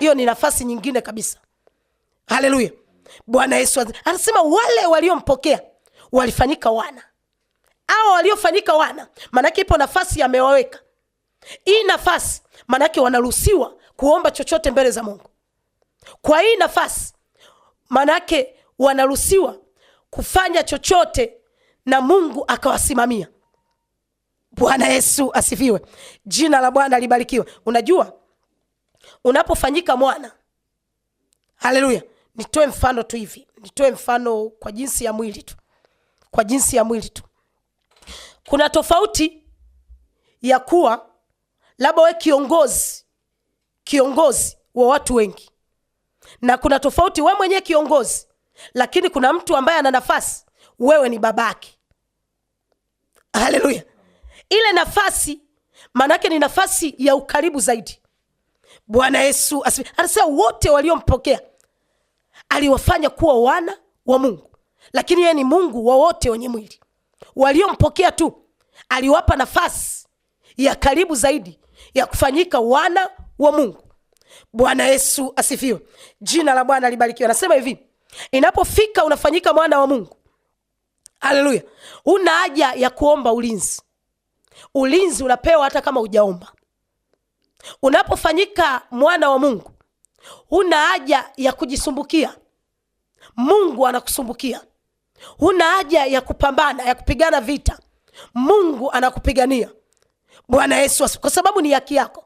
Hiyo ni nafasi nyingine kabisa. Haleluya. Bwana Yesu anasema wale waliompokea walifanyika wana. Hao waliofanyika wana, manake ipo nafasi amewaweka. Hii nafasi manake wanaruhusiwa kuomba chochote mbele za Mungu. Kwa hii nafasi manake wanaruhusiwa kufanya chochote na Mungu akawasimamia. Bwana Yesu asifiwe. Jina la Bwana libarikiwe. Unajua unapofanyika mwana, haleluya, nitoe mfano tu hivi. Nitoe mfano kwa jinsi ya mwili tu. Kwa jinsi ya mwili tu. Kuna tofauti ya kuwa labda wewe kiongozi wa watu wengi, na kuna tofauti wewe mwenyewe kiongozi, lakini kuna mtu ambaye ana nafasi, wewe ni babake. Haleluya. Ile nafasi manake ni nafasi ya ukaribu zaidi. Bwana Yesu asifiwe. Anasema wote waliompokea aliwafanya kuwa wana wa Mungu, lakini yeye ni Mungu wa wote wenye mwili. Waliompokea tu aliwapa nafasi ya karibu zaidi ya kufanyika wana wa Mungu. Bwana Yesu asifiwe. Jina la Bwana libarikiwe. Anasema hivi, inapofika unafanyika mwana wa Mungu, haleluya, una haja ya kuomba ulinzi. Ulinzi unapewa hata kama hujaomba. Unapofanyika mwana wa Mungu, una haja ya kujisumbukia. Mungu anakusumbukia. Una haja ya kupambana, ya kupigana vita. Mungu anakupigania. Bwana Yesu, kwa sababu ni haki yako.